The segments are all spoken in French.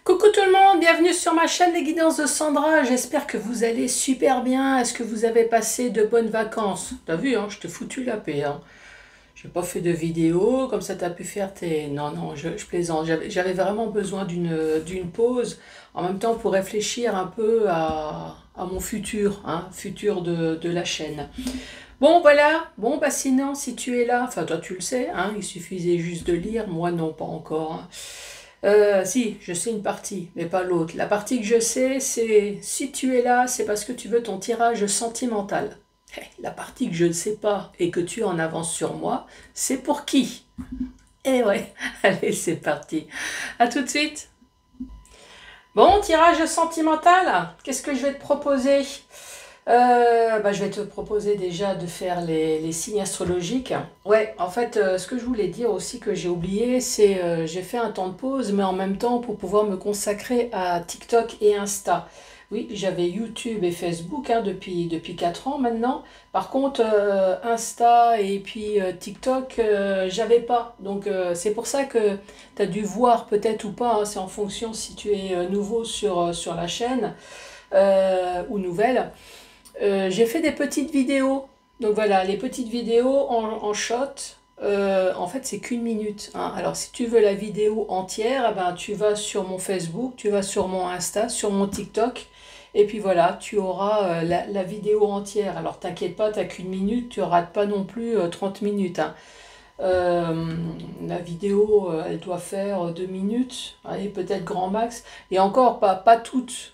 Coucou tout le monde, bienvenue sur ma chaîne Les Guidances de Sandra. J'espère que vous allez super bien. Est-ce que vous avez passé de bonnes vacances? T'as vu, hein, je t'ai foutu la paix. Hein. J'ai pas fait de vidéo, comme ça t'as pu faire tes... Non, non, je plaisante. J'avais vraiment besoin d'une pause, en même temps pour réfléchir un peu à mon futur, hein, futur de la chaîne. Bon, voilà. Bon, bah sinon, si tu es là, enfin toi tu le sais, hein, il suffisait juste de lire, moi non, pas encore. Hein. Si, je sais une partie, mais pas l'autre. La partie que je sais, c'est si tu es là, c'est parce que tu veux ton tirage sentimental. La partie que je ne sais pas et que tu en avances sur moi, c'est pour qui? Eh ouais, allez, c'est parti. À tout de suite. Bon, tirage sentimental, qu'est-ce que je vais te proposer? Je vais te proposer déjà de faire les signes astrologiques. Ouais, en fait, ce que je voulais dire aussi que j'ai oublié, c'est j'ai fait un temps de pause, mais en même temps pour pouvoir me consacrer à TikTok et Insta. Oui, j'avais YouTube et Facebook hein, depuis 4 ans maintenant. Par contre, Insta et puis TikTok, j'avais pas. Donc c'est pour ça que tu as dû voir peut-être ou pas, hein, c'est en fonction si tu es nouveau sur la chaîne ou nouvelle. J'ai fait des petites vidéos. Donc voilà, les petites vidéos en shot, en fait, c'est qu'une minute. Hein. Alors, si tu veux la vidéo entière, eh ben, tu vas sur mon Facebook, tu vas sur mon Insta, sur mon TikTok. Et puis voilà, tu auras la vidéo entière. Alors, t'inquiète pas, t'as qu'une minute, tu rates pas non plus 30 minutes. Hein. La vidéo, elle doit faire 2 minutes, allez, peut-être grand max. Et encore, pas toutes.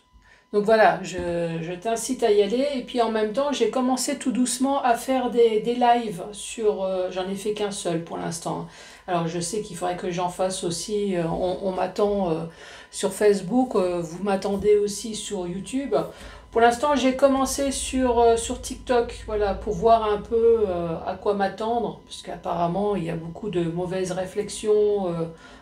Donc voilà, je t'incite à y aller. Et puis en même temps, j'ai commencé tout doucement à faire des lives sur... j'en ai fait qu'un seul pour l'instant. Alors je sais qu'il faudrait que j'en fasse aussi. On m'attend sur Facebook, vous m'attendez aussi sur YouTube. Pour l'instant, j'ai commencé sur TikTok, voilà, pour voir un peu à quoi m'attendre. Parce qu'apparemment, il y a beaucoup de mauvaises réflexions,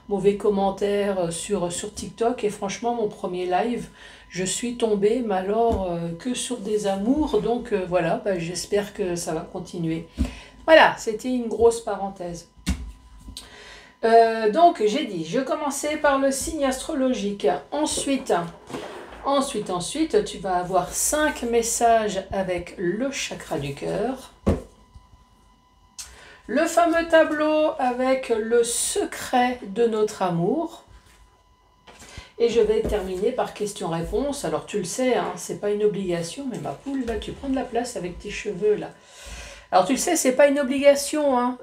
mauvais commentaires sur TikTok. Et franchement, mon premier live... Je suis tombée, mais alors que sur des amours, donc voilà, bah, j'espère que ça va continuer. Voilà, c'était une grosse parenthèse. Donc j'ai dit, je commençais par le signe astrologique. Ensuite, tu vas avoir 5 messages avec le chakra du cœur. Le fameux tableau avec le secret de notre amour. Et je vais terminer par question-réponse. Alors tu le sais, hein, c'est pas une obligation, mais ma poule, là, tu prends de la place avec tes cheveux, là. Alors tu le sais, c'est pas une obligation. Hein.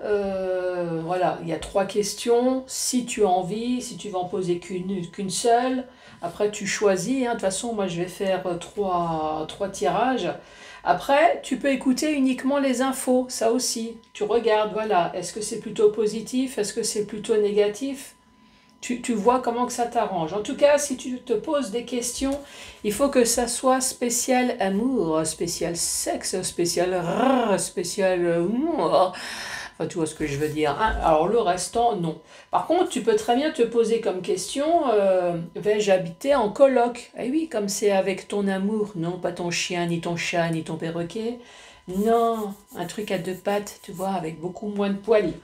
Voilà, il y a 3 questions. Si tu as envie, si tu vas en poser qu'une seule, après tu choisis. Hein. De toute façon, moi je vais faire 3 tirages. Après, tu peux écouter uniquement les infos, ça aussi. Tu regardes, voilà, est-ce que c'est plutôt positif, est-ce que c'est plutôt négatif? Tu vois comment que ça t'arrange. En tout cas, si tu te poses des questions, il faut que ça soit spécial amour, spécial sexe, spécial spécial... Enfin, tu vois ce que je veux dire. Hein. Alors, le restant, non. Par contre, tu peux très bien te poser comme question, vais-je habiter en coloc? Eh oui, comme c'est avec ton amour, non pas ton chien, ni ton chat, ni ton perroquet. Non, un truc à 2 pattes, tu vois, avec beaucoup moins de poils.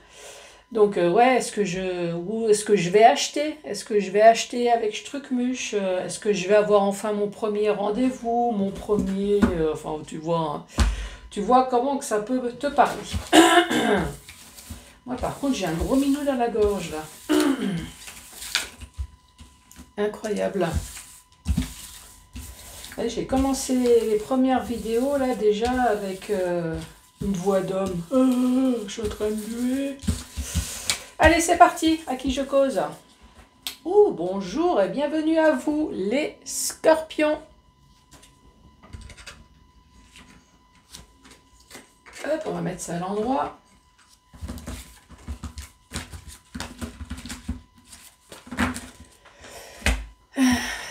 Donc ouais, est-ce que je vais acheter? Est-ce que je vais acheter avec Strucmuche? Est-ce que je vais avoir enfin mon premier rendez-vous? Mon premier... enfin, hein, tu vois comment que ça peut te parler. Moi, par contre, j'ai un gros minou dans la gorge, là. Incroyable. J'ai commencé les premières vidéos, là, déjà, avec une voix d'homme. Je suis en train de buer. Allez, c'est parti, à qui je cause? Oh, bonjour et bienvenue à vous, les scorpions. Hop, on va mettre ça à l'endroit.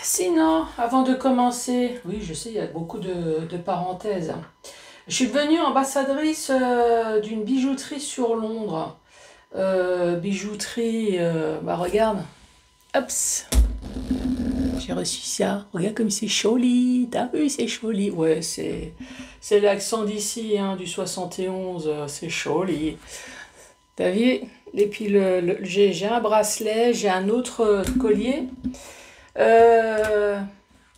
Sinon, avant de commencer, oui, je sais, il y a beaucoup de parenthèses. Je suis devenue ambassadrice d'une bijouterie sur Londres. Bijouterie, regarde, hop, j'ai reçu ça, regarde comme c'est joli, t'as vu, c'est joli, ouais, c'est l'accent d'ici, hein, du 71, c'est joli, t'as vu, et puis j'ai un bracelet, j'ai un autre collier, Euh,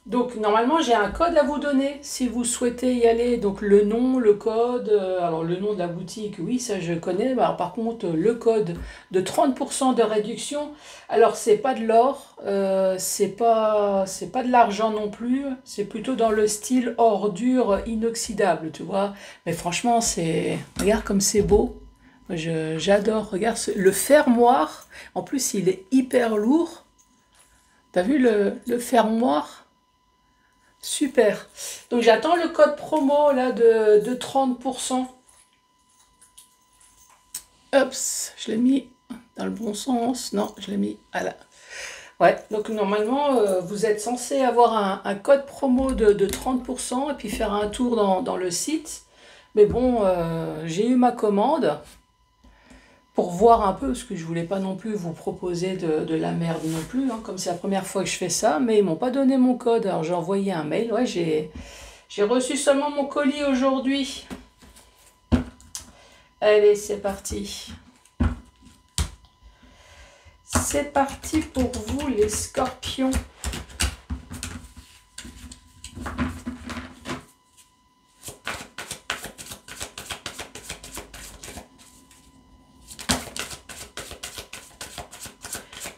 donc normalement j'ai un code à vous donner si vous souhaitez y aller. Donc le nom, le code, alors le nom de la boutique, oui ça je connais. Alors, par contre le code de 30% de réduction, alors c'est pas de l'or, c'est pas de l'argent non plus, c'est plutôt dans le style ordure inoxydable, tu vois. Mais franchement c'est, regarde comme c'est beau. J'adore, regarde le fermoir, en plus il est hyper lourd. T'as vu le fermoir? Super. Donc j'attends le code promo là de 30%. Hop, je l'ai mis dans le bon sens. Non, je l'ai mis à la... Ouais, donc normalement, vous êtes censé avoir un code promo de 30% et puis faire un tour dans le site. Mais bon, j'ai eu ma commande pour voir un peu, parce que je voulais pas non plus vous proposer de la merde non plus, hein, comme c'est la première fois que je fais ça, mais ils m'ont pas donné mon code. Alors j'ai envoyé un mail, ouais, j'ai reçu seulement mon colis aujourd'hui. Allez, c'est parti. C'est parti pour vous les scorpions.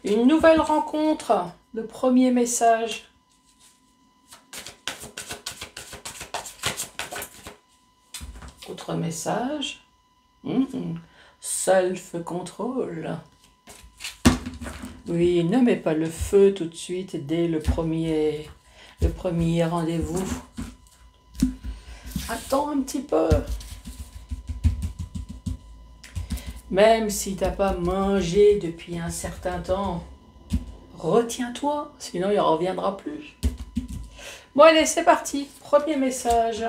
Une nouvelle rencontre, le premier message. Autre message. Self-control. Oui, ne mets pas le feu tout de suite dès le premier rendez-vous. Attends un petit peu. Même si t'as pas mangé depuis un certain temps, retiens-toi, sinon il ne reviendra plus. Bon allez, c'est parti. Premier message.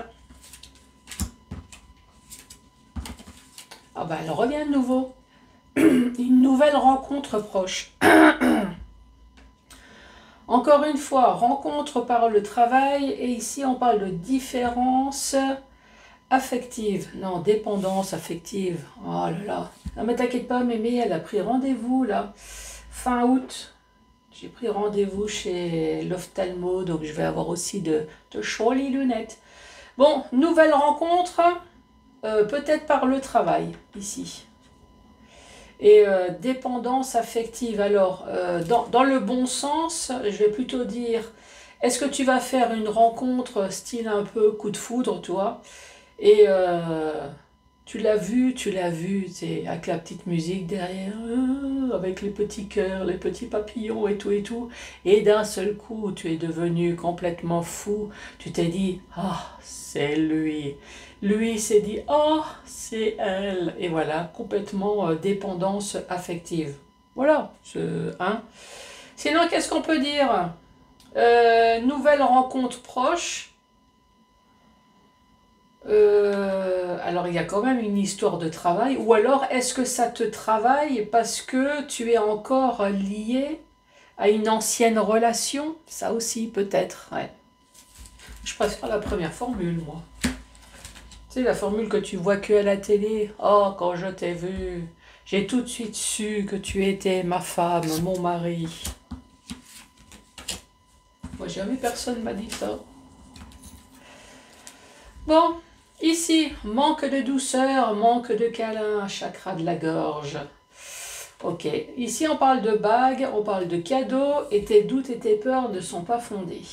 Ah bah elle revient de nouveau. Une nouvelle rencontre proche. Encore une fois, rencontre par le travail. Et ici on parle de différence affective. Non, dépendance affective. Oh là là. Non mais t'inquiète pas, mémé, elle a pris rendez-vous là. Fin août. J'ai pris rendez-vous chez l'ophtalmo, donc je vais avoir aussi de jolies lunettes. Bon, nouvelle rencontre, peut-être par le travail, ici. Et dépendance affective, alors, dans le bon sens, je vais plutôt dire, est-ce que tu vas faire une rencontre style un peu coup de foudre, toi, et tu l'as vu, avec la petite musique derrière, avec les petits cœurs, les petits papillons et tout. Et d'un seul coup, tu es devenu complètement fou. Tu t'es dit, ah, c'est lui. Lui s'est dit, oh, c'est elle. Et voilà, complètement dépendance affective. Voilà, hein. Sinon, qu'est-ce qu'on peut dire? Nouvelle rencontre proche. Alors il y a quand même une histoire de travail, ou alors est-ce que ça te travaille parce que tu es encore lié à une ancienne relation? Ça aussi peut-être, ouais. Je préfère la première formule, moi. Tu sais, la formule que tu vois que à la télé. Oh, quand je t'ai vu, j'ai tout de suite su que tu étais ma femme, mon mari. Moi, jamais personne m'a dit ça. Bon. Ici, manque de douceur, manque de câlin, chakra de la gorge. Ok, ici on parle de bague, on parle de cadeaux, et tes doutes et tes peurs ne sont pas fondés.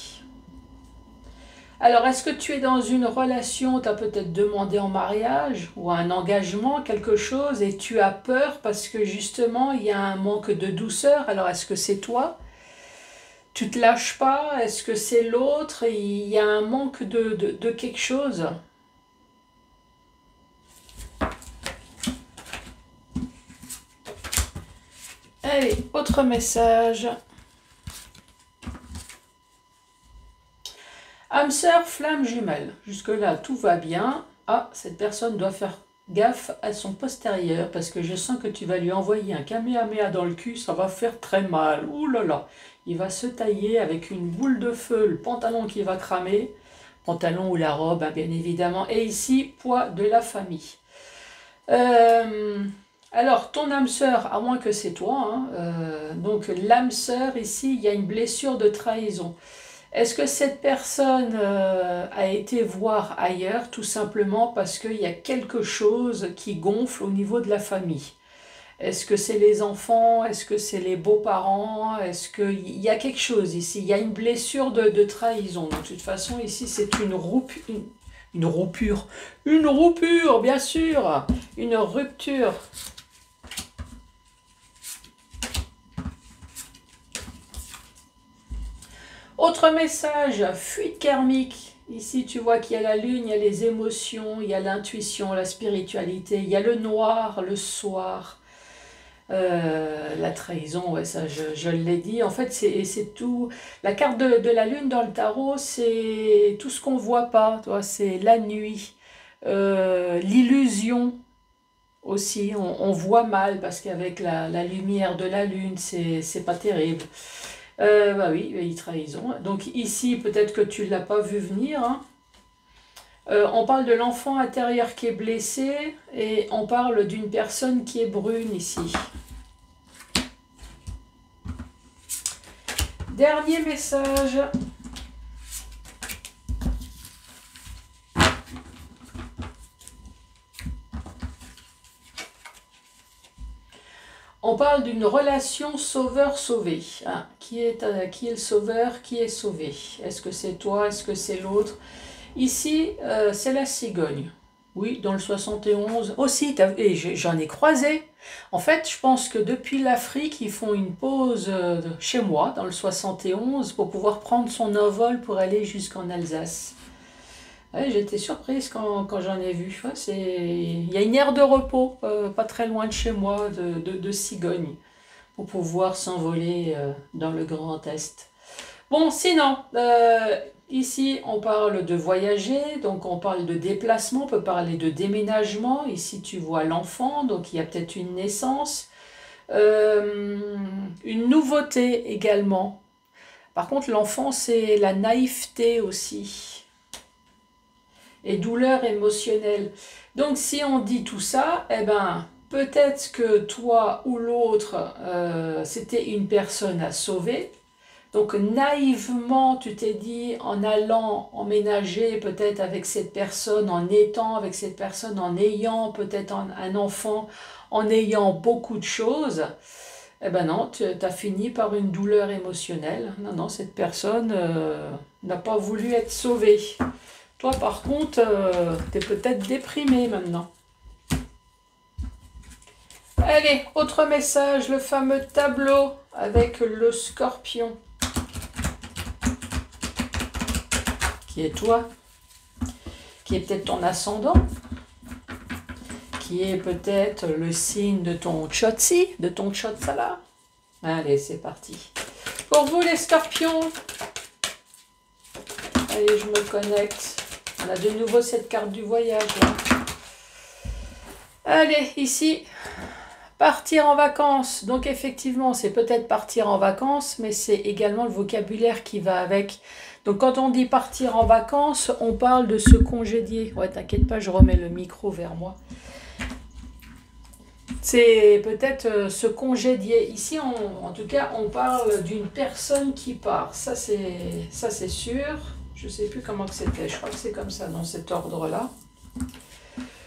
Alors, est-ce que tu es dans une relation, tu as peut-être demandé en mariage, ou un engagement, quelque chose, et tu as peur parce que justement, il y a un manque de douceur. Alors, est-ce que c'est toi? Tu te lâches pas? Est-ce que c'est l'autre? Il y a un manque de quelque chose? Allez, autre message. Âme sœur, flamme jumelle. Jusque-là, tout va bien. Ah, cette personne doit faire gaffe à son postérieur parce que je sens que tu vas lui envoyer un kamehameha dans le cul, ça va faire très mal. Ouh là là. Il va se tailler avec une boule de feu, le pantalon qui va cramer. Pantalon ou la robe, hein, bien évidemment. Et ici, poids de la famille. Alors, ton âme sœur, à moins que c'est toi, hein, donc l'âme sœur, ici, il y a une blessure de trahison. Est-ce que cette personne a été voir ailleurs, tout simplement parce qu'il y a quelque chose qui gonfle au niveau de la famille? Est-ce que c'est les enfants? Est-ce que c'est les beaux-parents? Est-ce qu'il y a quelque chose ici? Il y a une blessure de trahison. Donc, de toute façon, ici, c'est une rupture. Une rupture, bien sûr. Une rupture. Autre message, fuite karmique. Ici, tu vois qu'il y a la lune, il y a les émotions, il y a l'intuition, la spiritualité, il y a le noir, le soir. La trahison, ouais, ça je l'ai dit. En fait, c'est tout. La carte de la lune dans le tarot, c'est tout ce qu'on ne voit pas. C'est la nuit, l'illusion aussi. On voit mal parce qu'avec la lumière de la lune, c'est pas terrible. Bah oui, trahison. Donc ici, peut-être que tu ne l'as pas vu venir, hein. On parle de l'enfant intérieur qui est blessé et on parle d'une personne qui est brune ici. Dernier message. On parle d'une relation sauveur-sauvé. Hein. Qui est le sauveur? Qui est sauvé? Est-ce que c'est toi? Est-ce que c'est l'autre? Ici, c'est la cigogne. Oui, dans le 71. Aussi, et j'en ai croisé. En fait, je pense que depuis l'Afrique, ils font une pause chez moi, dans le 71, pour pouvoir prendre son envol pour aller jusqu'en Alsace. Ouais, j'étais surprise quand j'en ai vu. Ouais, il y a une aire de repos, pas très loin de chez moi, de cigogne, pour pouvoir s'envoler dans le Grand Est. Bon, sinon, ici, on parle de voyager, donc on parle de déplacement, on peut parler de déménagement. Ici, tu vois l'enfant, donc il y a peut-être une naissance. Une nouveauté également. Par contre, l'enfant, c'est la naïveté aussi. Et douleur émotionnelle. Donc, si on dit tout ça, eh ben, peut-être que toi ou l'autre, c'était une personne à sauver. Donc naïvement, tu t'es dit, en allant emménager peut-être avec cette personne, en étant avec cette personne, en ayant peut-être un enfant, en ayant beaucoup de choses, eh ben non, tu as fini par une douleur émotionnelle. Non, non, cette personne n'a pas voulu être sauvée. Toi, par contre, tu es peut-être déprimé maintenant. Allez, autre message, le fameux tableau avec le scorpion. Qui est toi, qui est peut-être ton ascendant, qui est peut-être le signe de ton Tchotsi, de ton Tchotsala. Allez, c'est parti. Pour vous les scorpions, allez, je me connecte. On a de nouveau cette carte du voyage. Là. Allez, ici, partir en vacances. Donc effectivement, c'est peut-être partir en vacances, mais c'est également le vocabulaire qui va avec. Donc quand on dit partir en vacances, on parle de se congédier. Ouais, t'inquiète pas, je remets le micro vers moi. C'est peut-être se congédier. Ici, en tout cas, on parle d'une personne qui part. Ça, c'est sûr. Je ne sais plus comment que c'était. Je crois que c'est comme ça, dans cet ordre-là.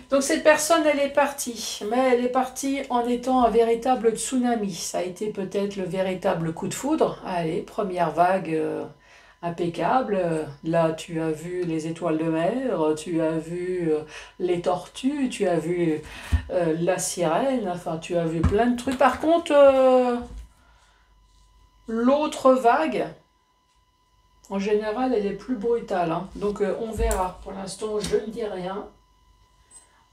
Donc cette personne, elle est partie. Mais elle est partie en étant un véritable tsunami. Ça a été peut-être le véritable coup de foudre. Allez, première vague... impeccable. Là, tu as vu les étoiles de mer, tu as vu les tortues, tu as vu la sirène, enfin, tu as vu plein de trucs. Par contre, l'autre vague, en général, elle est plus brutale. Hein. Donc, on verra. Pour l'instant, je ne dis rien.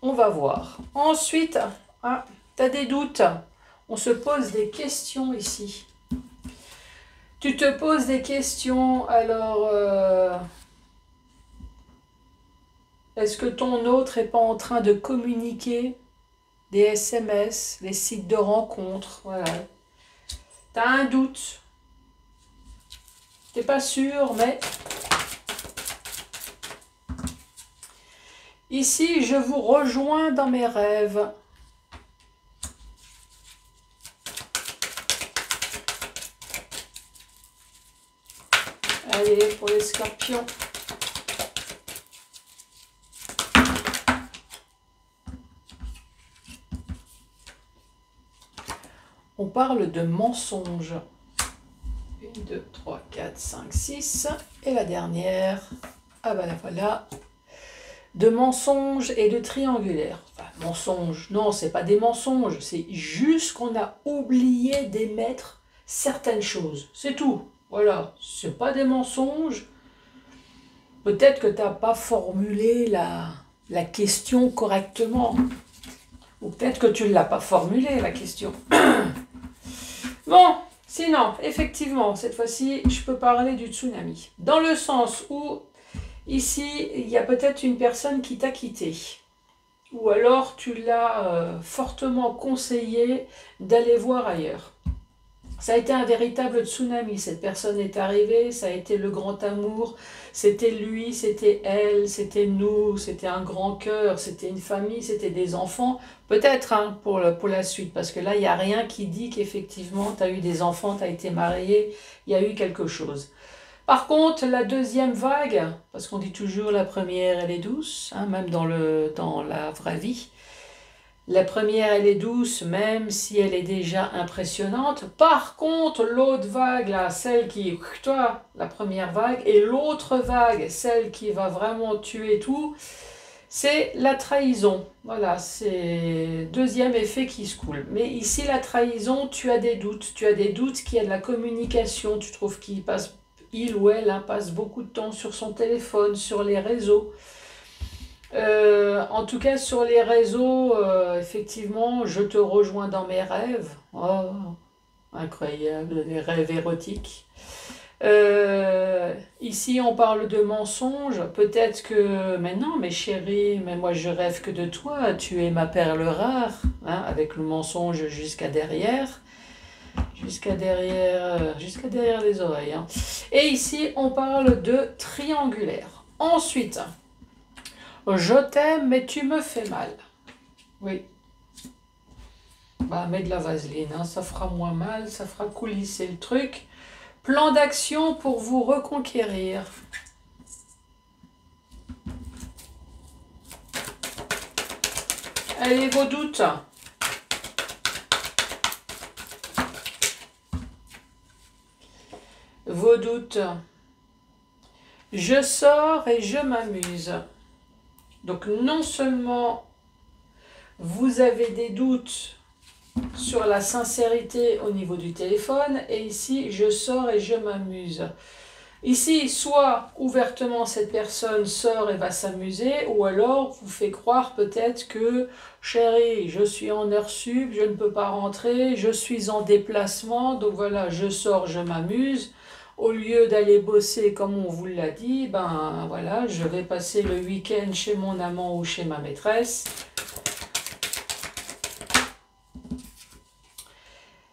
On va voir. Ensuite, ah, tu as des doutes. On se pose des questions ici. Tu te poses des questions, alors est-ce que ton autre n'est pas en train de communiquer des SMS, des sites de rencontres, voilà. Tu as un doute, tu n'es pas sûr, mais ici, je vous rejoins dans mes rêves. Allez, pour les scorpions. On parle de mensonges. 1, 2, 3, 4, 5, 6. Et la dernière, ah ben voilà, de mensonges et de triangulaire. Enfin, mensonges, non, c'est pas des mensonges, c'est juste qu'on a oublié d'émettre certaines choses. C'est tout. Voilà, c'est pas des mensonges. Peut-être que tu n'as pas formulé la question correctement. Ou peut-être que tu ne l'as pas formulée, la question. Bon, sinon, effectivement, cette fois-ci, je peux parler du tsunami. Dans le sens où, ici, il y a peut-être une personne qui t'a quitté. Ou alors, tu l'as fortement conseillé d'aller voir ailleurs. Ça a été un véritable tsunami. Cette personne est arrivée, ça a été le grand amour. C'était lui, c'était elle, c'était nous, c'était un grand cœur, c'était une famille, c'était des enfants. Peut-être hein, pour la suite, parce que là, il n'y a rien qui dit qu'effectivement, tu as eu des enfants, tu as été marié, il y a eu quelque chose. Par contre, la deuxième vague, parce qu'on dit toujours la première, elle est douce, hein, même dans la vraie vie. La première, elle est douce, même si elle est déjà impressionnante. Par contre, l'autre vague, là, celle qui, toi, la première vague, et l'autre vague, celle qui va vraiment tuer tout, c'est la trahison. Voilà, c'est deuxième effet qui se coule. Mais ici, la trahison, tu as des doutes. Tu as des doutes qu'il y a de la communication. Tu trouves il ou elle hein, passe beaucoup de temps sur son téléphone, sur les réseaux. En tout cas, sur les réseaux, effectivement, je te rejoins dans mes rêves. Oh, incroyable, les rêves érotiques. Ici, on parle de mensonges. Peut-être que, mais non, mais chérie, mais moi je rêve que de toi. Tu es ma perle rare, hein, avec le mensonge jusqu'à derrière. Jusqu'à derrière les oreilles. Hein. Et ici, on parle de triangulaire. Ensuite, je t'aime, mais tu me fais mal. Oui. Bah, mets de la vaseline, hein, ça fera moins mal, ça fera coulisser le truc. Plan d'action pour vous reconquérir. Allez, vos doutes. Vos doutes. Je sors et je m'amuse. Donc non seulement vous avez des doutes sur la sincérité au niveau du téléphone, et ici je sors et je m'amuse. Ici, soit ouvertement cette personne sort et va s'amuser, ou alors vous fait croire peut-être que chérie, je suis en heure sup, je ne peux pas rentrer, je suis en déplacement, donc voilà, je sors, je m'amuse. Au lieu d'aller bosser comme on vous l'a dit, ben voilà, je vais passer le week-end chez mon amant ou chez ma maîtresse.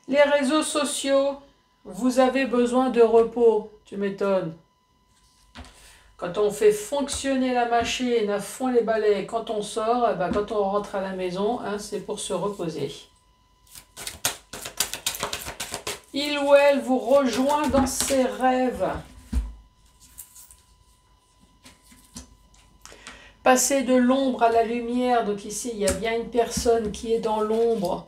Les réseaux sociaux, vous avez besoin de repos, tu m'étonnes. Quand on fait fonctionner la machine à fond les balais, quand on sort, ben quand on rentre à la maison, hein, c'est pour se reposer. Il ou elle vous rejoint dans ses rêves. Passer de l'ombre à la lumière, donc ici il y a bien une personne qui est dans l'ombre.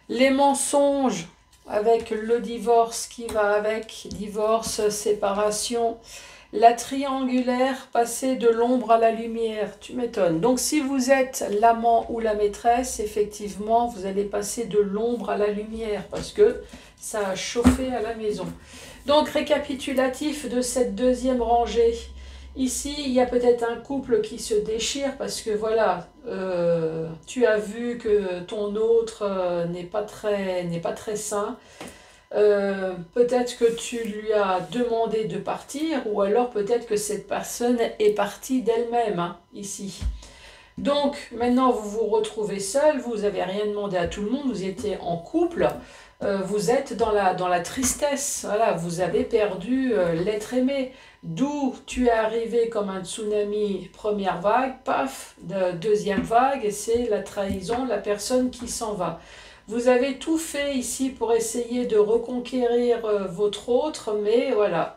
Les mensonges avec le divorce qui va avec, divorce, séparation. La triangulaire, passer de l'ombre à la lumière, tu m'étonnes. Donc si vous êtes l'amant ou la maîtresse, effectivement, vous allez passer de l'ombre à la lumière parce que ça a chauffé à la maison. Donc récapitulatif de cette deuxième rangée. Ici, il y a peut-être un couple qui se déchire parce que voilà, tu as vu que ton autre n'est pas très sain. Peut-être que tu lui as demandé de partir ou alors peut-être que cette personne est partie d'elle-même hein, ici. Donc maintenant vous vous retrouvez seul, vous n'avez rien demandé à tout le monde, vous étiez en couple, vous êtes dans la tristesse, voilà, vous avez perdu l'être aimé. D'où tu es arrivé comme un tsunami, première vague, paf, deuxième vague, et c'est la trahison, la personne qui s'en va. Vous avez tout fait ici pour essayer de reconquérir votre autre, mais voilà,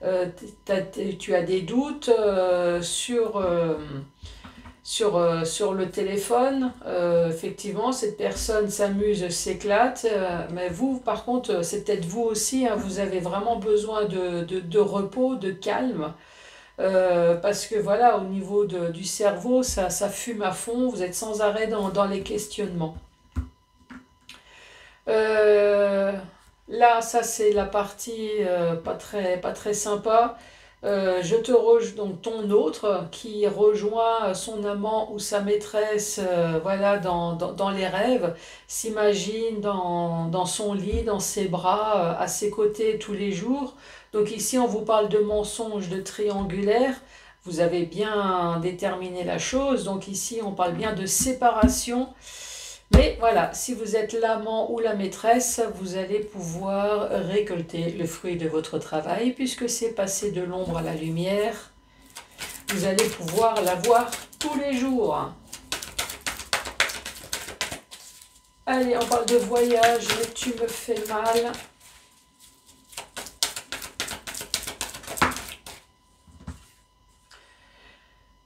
tu as des doutes sur le téléphone. Effectivement, cette personne s'amuse, s'éclate, mais vous, par contre, c'est peut-être vous aussi, hein, vous avez vraiment besoin de repos, de calme. Parce que voilà, au niveau du cerveau, ça fume à fond, vous êtes sans arrêt dans les questionnements. Euh, Là, ça c'est la partie pas très sympa. Je te rejoins donc ton autre qui rejoint son amant ou sa maîtresse, voilà, dans les rêves, s'imagine dans son lit, dans ses bras, à ses côtés tous les jours. Donc ici, on vous parle de mensonge, de triangulaire. Vous avez bien déterminé la chose. Donc ici, on parle bien de séparation. Mais voilà, si vous êtes l'amant ou la maîtresse, vous allez pouvoir récolter le fruit de votre travail puisque c'est passer de l'ombre à la lumière. Vous allez pouvoir l'avoir tous les jours. Allez, on parle de voyage, tu me fais mal.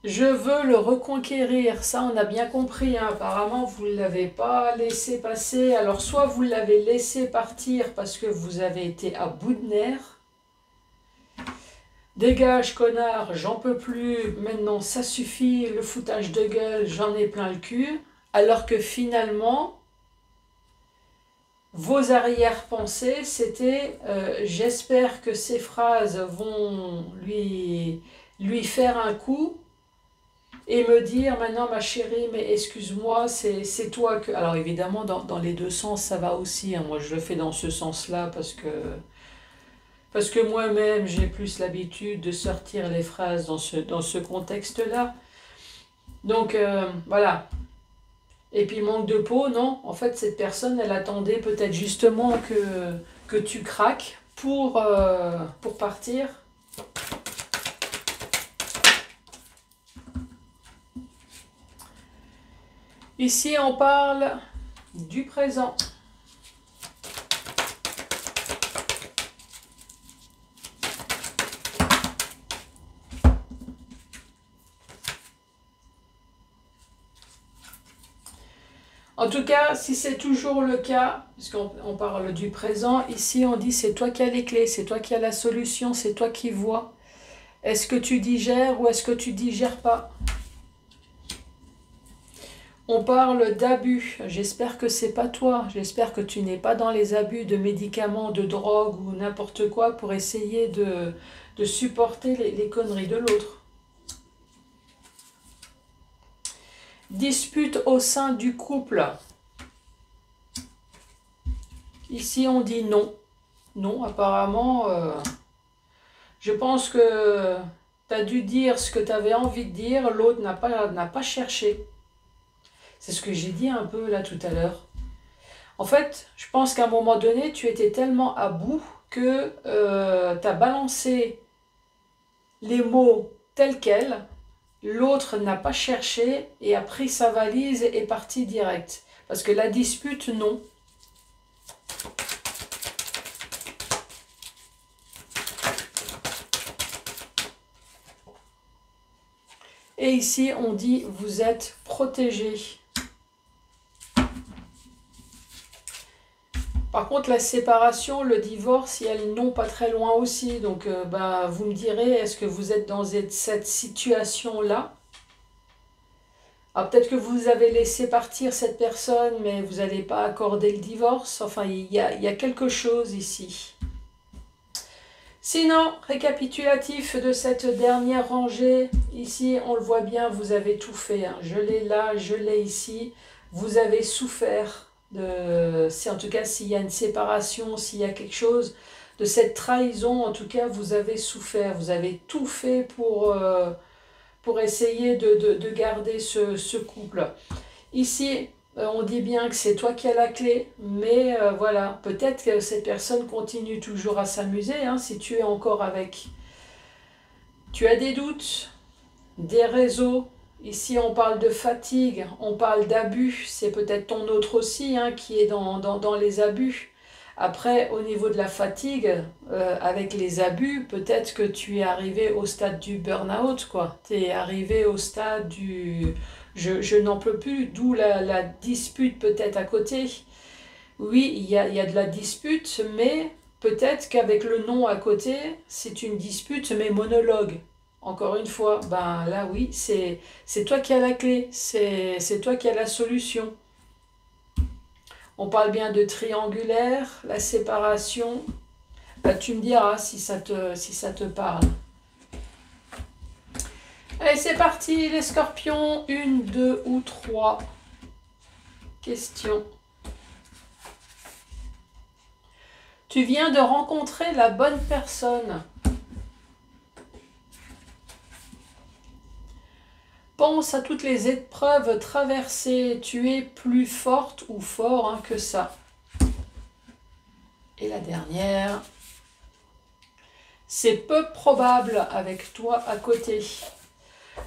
Je veux le reconquérir, ça on a bien compris, hein. Apparemment vous ne l'avez pas laissé passer, alors soit vous l'avez laissé partir parce que vous avez été à bout de nerfs, dégage connard, j'en peux plus, maintenant ça suffit, le foutage de gueule, j'en ai plein le cul, alors que finalement, vos arrière-pensées c'était j'espère que ces phrases vont lui faire un coup, et me dire maintenant ma chérie mais excuse-moi c'est toi que... Alors évidemment dans les deux sens ça va aussi, hein. Moi je le fais dans ce sens-là parce que moi-même j'ai plus l'habitude de sortir les phrases dans ce contexte-là. Donc voilà. Et puis manque de peau, non. En fait cette personne elle attendait peut-être justement que tu craques pour partir. Ici, on parle du présent. En tout cas, si c'est toujours le cas, puisqu'on parle du présent, ici on dit c'est toi qui as les clés, c'est toi qui as la solution, c'est toi qui vois. Est-ce que tu digères ou est-ce que tu digères pas? On parle d'abus. J'espère que c'est pas toi. J'espère que tu n'es pas dans les abus de médicaments, de drogue ou n'importe quoi pour essayer de supporter les conneries de l'autre. Dispute au sein du couple. Ici, on dit non. Non, apparemment, je pense que tu as dû dire ce que tu avais envie de dire. L'autre n'a pas cherché. C'est ce que j'ai dit un peu là tout à l'heure. En fait, je pense qu'à un moment donné, tu étais tellement à bout que tu as balancé les mots tels quels. L'autre n'a pas cherché et a pris sa valise et est parti direct. Parce que la dispute, non. Et ici, on dit vous êtes protégé. Par contre, la séparation, le divorce, il y a le non pas très loin aussi. Donc, vous me direz, est-ce que vous êtes dans cette situation-là? Alors, peut-être que vous avez laissé partir cette personne, mais vous n'allez pas accorder le divorce. Enfin, il y a quelque chose ici. Sinon, récapitulatif de cette dernière rangée. Ici, on le voit bien, vous avez tout fait, hein. Je l'ai là, je l'ai ici. Vous avez souffert. En tout cas s'il y a une séparation, s'il y a quelque chose de cette trahison, en tout cas vous avez souffert, vous avez tout fait pour essayer de garder ce couple. Ici on dit bien que c'est toi qui as la clé, mais voilà, peut-être que cette personne continue toujours à s'amuser, hein, si tu es encore avec. Tu as des doutes, des réseaux. Ici, on parle de fatigue, on parle d'abus. C'est peut-être ton autre aussi, hein, qui est dans les abus. Après, au niveau de la fatigue, avec les abus, peut-être que tu es arrivé au stade du burn-out, quoi. Tu es arrivé au stade du je n'en peux plus, d'où la dispute peut-être à côté. Oui, il y a de la dispute, mais peut-être qu'avec le non à côté, c'est une dispute, mais monologue. Encore une fois, ben là oui, c'est toi qui as la clé, c'est toi qui as la solution. On parle bien de triangulaire, la séparation. Bah, tu me diras si ça te parle. Allez, c'est parti, les scorpions. Une, deux ou trois questions. Tu viens de rencontrer la bonne personne. Pense à toutes les épreuves traversées. Tu es plus forte ou fort hein, que ça. Et la dernière. C'est peu probable avec toi à côté.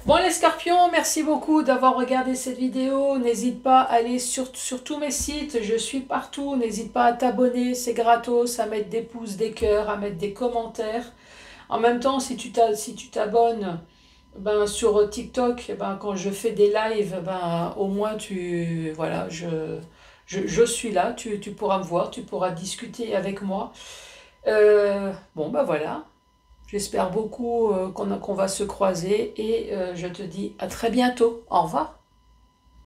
Bon les scorpions, merci beaucoup d'avoir regardé cette vidéo. N'hésite pas à aller sur tous mes sites, je suis partout. N'hésite pas à t'abonner, c'est gratos, à mettre des pouces, des cœurs, à mettre des commentaires. En même temps, si tu t'abonnes ben, sur TikTok, ben, quand je fais des lives, ben, au moins voilà, je suis là, tu pourras me voir, tu pourras discuter avec moi. Bon ben voilà. J'espère beaucoup qu'on va se croiser et je te dis à très bientôt. Au revoir.